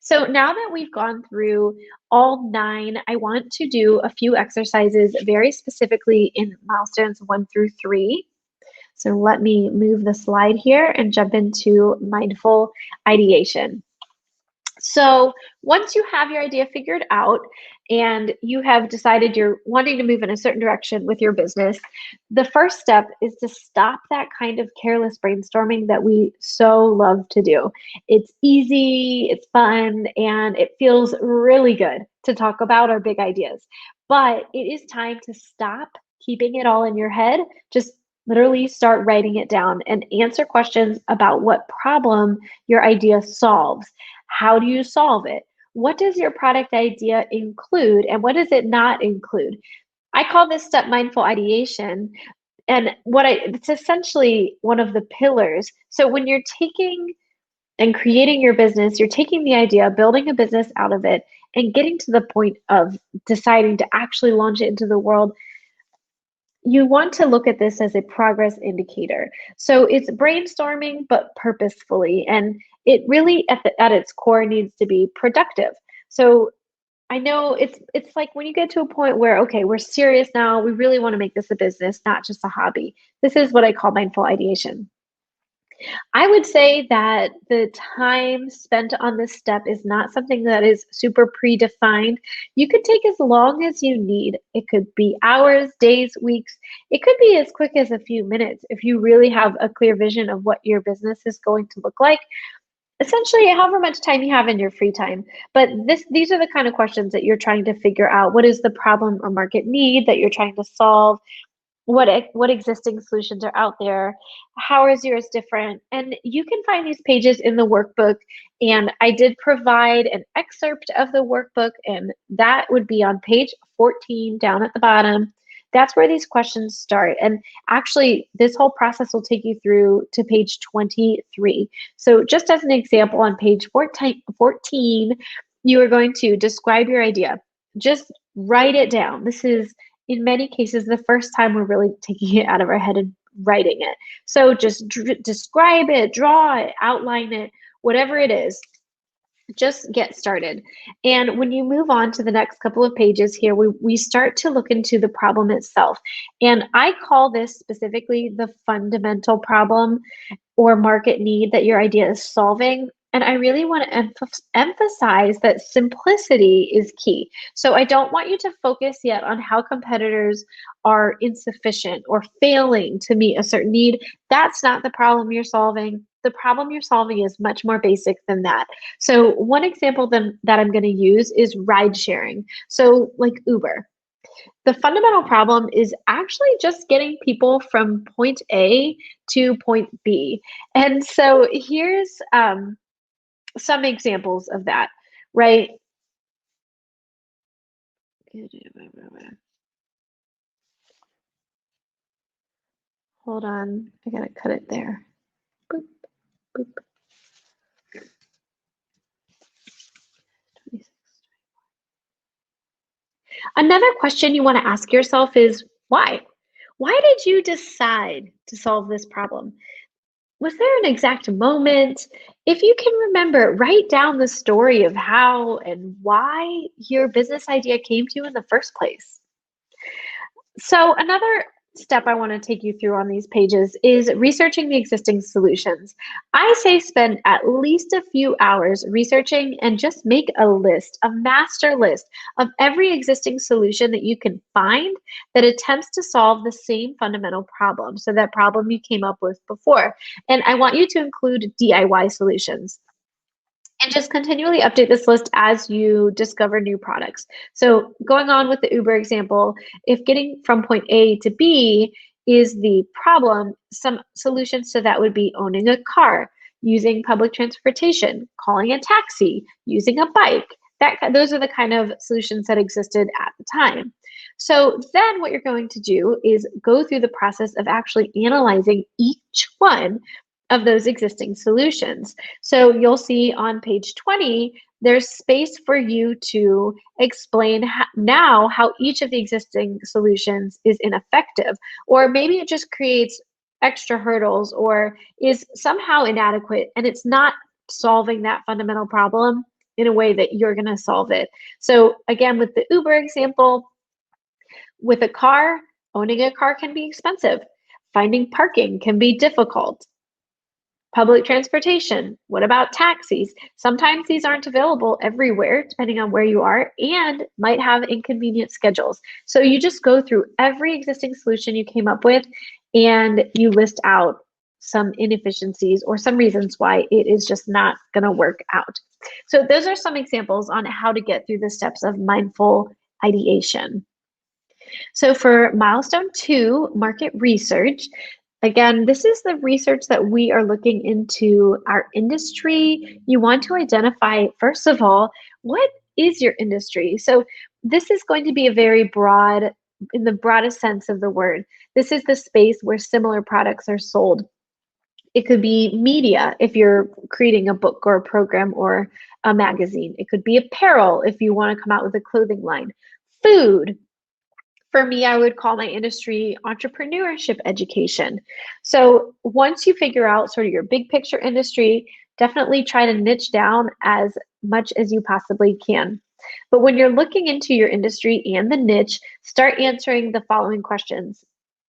So now that we've gone through all 9, I want to do a few exercises very specifically in milestones 1 through 3. So let me move the slide here and jump into mindful ideation. So once you have your idea figured out and you have decided you're wanting to move in a certain direction with your business, the first step is to stop that kind of careless brainstorming that we so love to do. It's easy, it's fun, and it feels really good to talk about our big ideas. But it is time to stop keeping it all in your head. Just literally start writing it down and answer questions about what problem your idea solves. How do you solve it? What does your product idea include and what does it not include? I call this step mindful ideation. And it's essentially one of the pillars. So when you're taking and creating your business, you're taking the idea, building a business out of it, and getting to the point of deciding to actually launch it into the world, you want to look at this as a progress indicator. So it's brainstorming, but purposefully. And it really, at its core, needs to be productive. So I know it's like when you get to a point where, okay, we're serious now, we really want to make this a business, not just a hobby. This is what I call mindful ideation. I would say that the time spent on this step is not something that is super predefined. You could take as long as you need. It could be hours, days, weeks. It could be as quick as a few minutes if you really have a clear vision of what your business is going to look like. Essentially, however much time you have in your free time. But these are the kind of questions that you're trying to figure out. What is the problem or market need that you're trying to solve? What existing solutions are out there? How is yours different? And you can find these pages in the workbook, and I did provide an excerpt of the workbook, and that would be on page 14 down at the bottom. That's where these questions start, and actually this whole process will take you through to page 23. So just as an example, on page 14 you are going to describe your idea. Just write it down. This is, in many cases, the first time we're really taking it out of our head and writing it. So just describe it, draw it, outline it, whatever it is. Just get started. And when you move on to the next couple of pages here, we start to look into the problem itself. And I call this specifically the fundamental problem or market need that your idea is solving. And I really want to emphasize that simplicity is key. So I don't want you to focus yet on how competitors are insufficient or failing to meet a certain need. That's not the problem you're solving. The problem you're solving is much more basic than that. So one example that I'm going to use is ride sharing. So like Uber. The fundamental problem is actually just getting people from point A to point B. And so here's some examples of that, right? Hold on, I gotta cut it there. Boop, boop. 26. Another question you want to ask yourself is why? Why did you decide to solve this problem? Was there an exact moment? If you can remember, write down the story of how and why your business idea came to you in the first place. So another step I want to take you through on these pages is researching the existing solutions. I say spend at least a few hours researching and just make a list, a master list of every existing solution that you can find that attempts to solve the same fundamental problem. So that problem you came up with before. And I want you to include DIY solutions. And just continually update this list as you discover new products. So going on with the Uber example, if getting from point A to B is the problem, some solutions to that would be owning a car, using public transportation, calling a taxi, using a bike. Those are the kind of solutions that existed at the time. So then what you're going to do is go through the process of actually analyzing each one of those existing solutions. So you'll see on page 20, there's space for you to explain now how each of the existing solutions is ineffective, or maybe it just creates extra hurdles or is somehow inadequate and it's not solving that fundamental problem. in a way that you're going to solve it. So again, with the Uber example, with a car, owning a car can be expensive. Finding parking can be difficult. Public transportation, what about taxis? Sometimes these aren't available everywhere, depending on where you are, and might have inconvenient schedules. So you just go through every existing solution you came up with and you list out some inefficiencies or some reasons why it is just not going to work out. So those are some examples on how to get through the steps of mindful ideation. So for milestone 2, market research, again, this is the research that we are looking into our industry. You want to identify, first of all, what is your industry? So this is going to be a very broad, in the broadest sense of the word. This is the space where similar products are sold. It could be media if you're creating a book or a program or a magazine. It could be apparel if you want to come out with a clothing line. Food. For me, I would call my industry entrepreneurship education. So once you figure out sort of your big picture industry, definitely try to niche down as much as you possibly can. But when you're looking into your industry and the niche, start answering the following questions.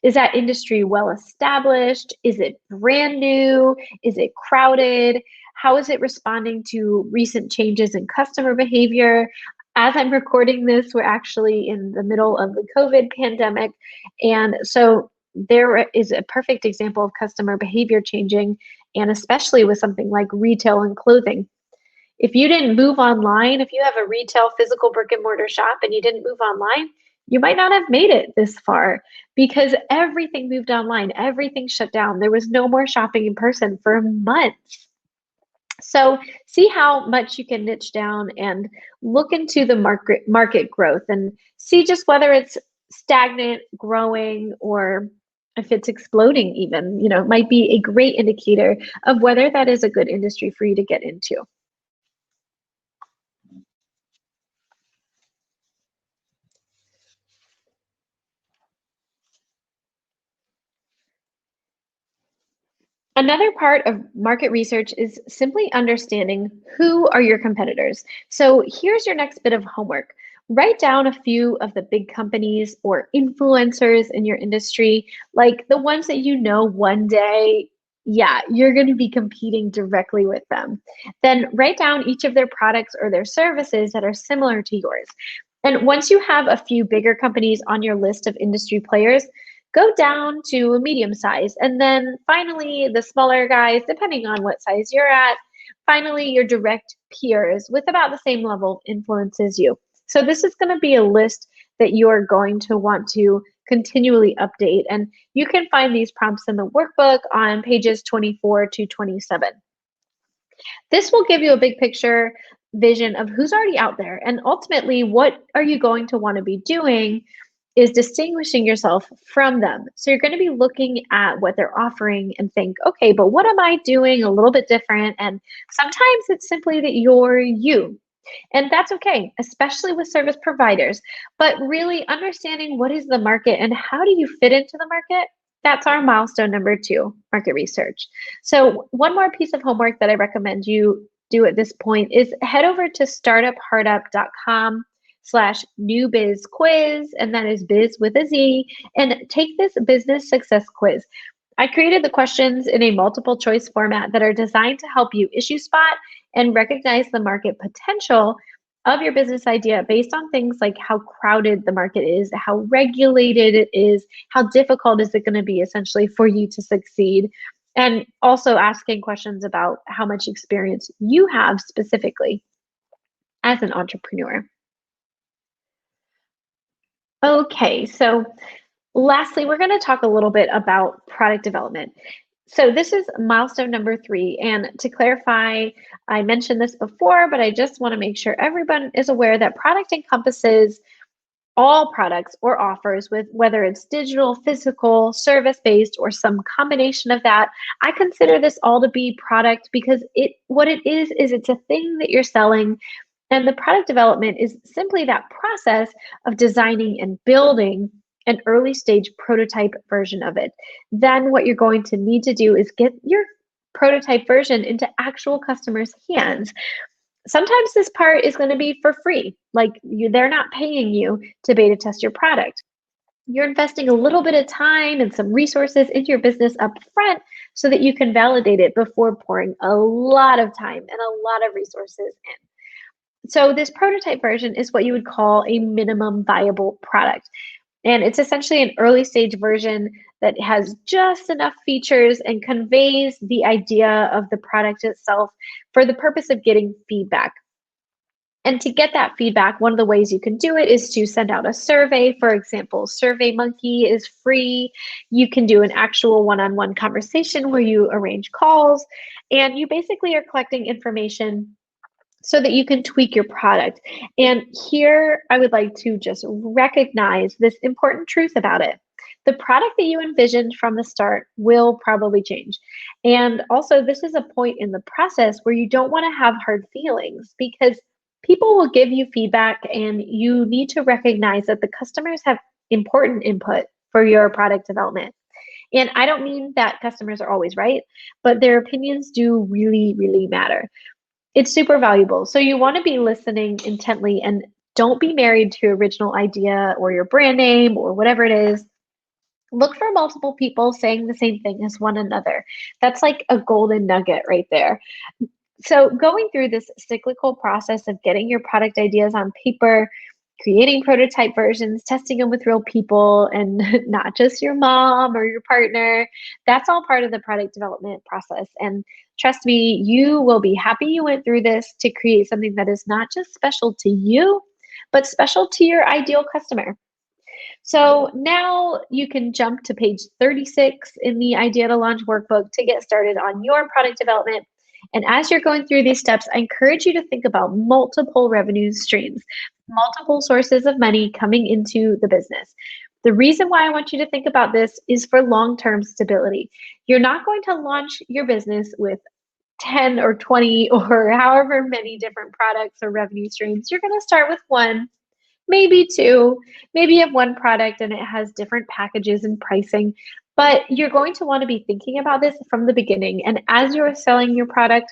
Is that industry well established? Is it brand new? Is it crowded? How is it responding to recent changes in customer behavior? As I'm recording this, we're actually in the middle of the COVID pandemic. And so there is a perfect example of customer behavior changing, and especially with something like retail and clothing. If you didn't move online, if you have a retail physical brick and mortar shop and you didn't move online, you might not have made it this far because everything moved online, everything shut down. There was no more shopping in person for months. So see how much you can niche down and look into the market growth and see just whether it's stagnant, growing, or if it's exploding even. It might be a great indicator of whether that is a good industry for you to get into. Another part of market research is simply understanding who are your competitors. So here's your next bit of homework. Write down a few of the big companies or influencers in your industry, like the ones that you know one day, yeah, you're going to be competing directly with them. Then write down each of their products or their services that are similar to yours. And once you have a few bigger companies on your list of industry players, go down to a medium size. And then finally, the smaller guys, depending on what size you're at, finally, your direct peers with about the same level of influence as you. So this is going to be a list that you're going to want to continually update. And you can find these prompts in the workbook on pages 24 to 27. This will give you a big picture vision of who's already out there. And ultimately, what are you going to want to be doing is distinguishing yourself from them. So you're going to be looking at what they're offering and think, okay, but what am I doing a little bit different? And sometimes it's simply that you're you. And that's okay, especially with service providers. But really understanding what is the market and how do you fit into the market, that's our milestone number 2, market research. So one more piece of homework that I recommend you do at this point is head over to startuphardup.com/new biz quiz, and that is biz with a Z, and take this business success quiz. I created the questions in a multiple choice format that are designed to help you issue spot and recognize the market potential of your business idea based on things like how crowded the market is, how regulated it is, how difficult is it going to be essentially for you to succeed, and also asking questions about how much experience you have specifically as an entrepreneur. Okay, so lastly, we're going to talk a little bit about product development. So this is milestone number 3. And to clarify, I mentioned this before, but I just want to make sure everyone is aware that product encompasses all products or offers, with whether it's digital, physical, service-based, or some combination of that. I consider this all to be product because what it is it's a thing that you're selling. And the product development is simply that process of designing and building an early stage prototype version of it. Then what you're going to need to do is get your prototype version into actual customers' hands. Sometimes this part is going to be for free, like they're not paying you to beta test your product. You're investing a little bit of time and some resources into your business up front so that you can validate it before pouring a lot of time and a lot of resources in. So this prototype version is what you would call a minimum viable product. And it's essentially an early stage version that has just enough features and conveys the idea of the product itself for the purpose of getting feedback. And to get that feedback, one of the ways you can do it is to send out a survey. For example, SurveyMonkey is free. You can do an actual one-on-one conversation where you arrange calls, and you basically are collecting information so that you can tweak your product. And here I would like to just recognize this important truth about it. The product that you envisioned from the start will probably change. And also, this is a point in the process where you don't want to have hard feelings, because people will give you feedback, and you need to recognize that the customers have important input for your product development. And I don't mean that customers are always right, but their opinions do really, really matter. It's super valuable. So you want to be listening intently, and don't be married to your original idea or your brand name or whatever it is. Look for multiple people saying the same thing as one another. That's like a golden nugget right there. So going through this cyclical process of getting your product ideas on paper, creating prototype versions, testing them with real people, and not just your mom or your partner, that's all part of the product development process. And trust me, you will be happy you went through this to create something that is not just special to you, but special to your ideal customer. So now you can jump to page 36 in the Idea to Launch workbook to get started on your product development. And as you're going through these steps, I encourage you to think about multiple revenue streams, multiple sources of money coming into the business. The reason why I want you to think about this is for long-term stability. You're not going to launch your business with 10 or 20 or however many different products or revenue streams. You're going to start with one, maybe two, maybe you have one product and it has different packages and pricing, but you're going to want to be thinking about this from the beginning. And as you're selling your product,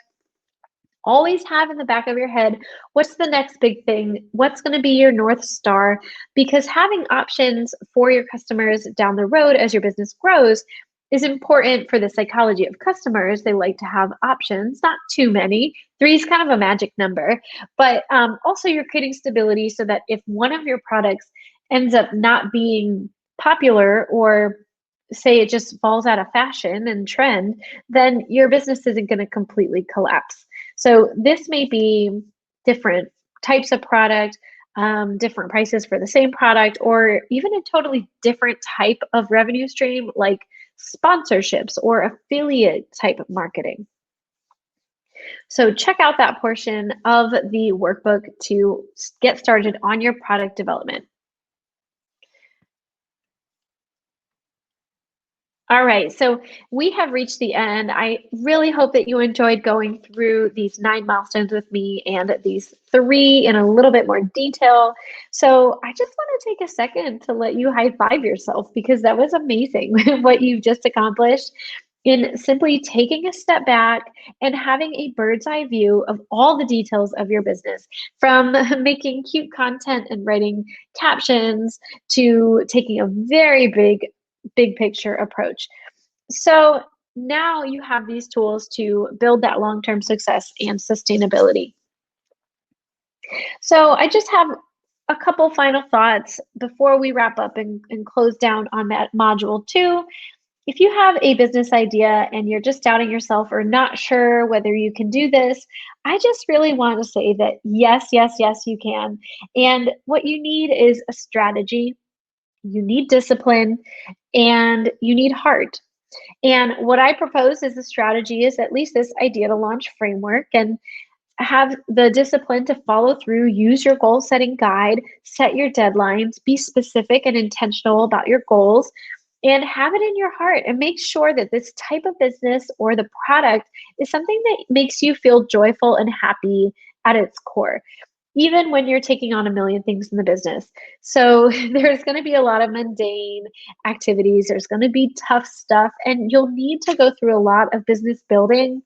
always have in the back of your head, what's the next big thing? What's going to be your North Star? Because having options for your customers down the road as your business grows is important for the psychology of customers. They like to have options, not too many. 3 is kind of a magic number, but also you're creating stability so that if one of your products ends up not being popular, or say it just falls out of fashion and trend, then your business isn't going to completely collapse. So this may be different types of product, different prices for the same product, or even a totally different type of revenue stream like sponsorships or affiliate type of marketing. So check out that portion of the workbook to get started on your product development. All right, so we have reached the end. I really hope that you enjoyed going through these 9 milestones with me and these 3 in a little bit more detail. So I just want to take a second to let you high five yourself, because that was amazing what you've just accomplished in simply taking a step back and having a bird's eye view of all the details of your business, from making cute content and writing captions to taking a very big picture approach. So now you have these tools to build that long-term success and sustainability. So I just have a couple final thoughts before we wrap up and close down on that module 2. If you have a business idea and you're just doubting yourself or not sure whether you can do this, I just really want to say that yes, yes, yes, you can. And what you need is a strategy, you need discipline, and you need heart. And what I propose as a strategy is at least this Idea to Launch framework, and have the discipline to follow through, use your goal setting guide, set your deadlines, be specific and intentional about your goals, and have it in your heart, and make sure that this type of business or the product is something that makes you feel joyful and happy at its core, even when you're taking on a million things in the business. So there's going to be a lot of mundane activities. There's going to be tough stuff, and you'll need to go through a lot of business building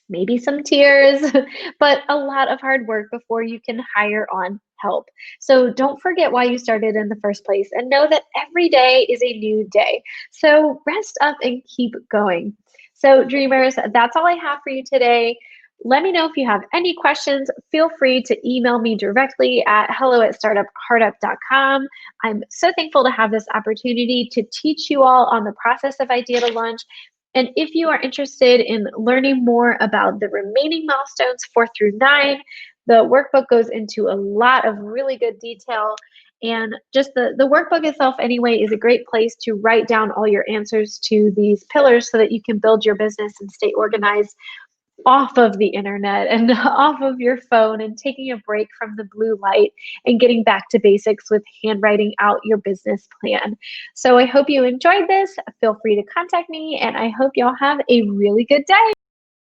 maybe some tears, but a lot of hard work before you can hire on help. So don't forget why you started in the first place and know that every day is a new day. So rest up and keep going. So dreamers, that's all I have for you today. Let me know if you have any questions. Feel free to email me directly at hello@startupheartup.com. I'm so thankful to have this opportunity to teach you all on the process of Idea to Launch. And if you are interested in learning more about the remaining milestones 4 through 9, the workbook goes into a lot of really good detail. And just the workbook itself anyway is a great place to write down all your answers to these pillars so that you can build your business and stay organized off of the internet and off of your phone, and taking a break from the blue light and getting back to basics with handwriting out your business plan. So I hope you enjoyed this. Feel free to contact me, and I hope y'all have a really good day.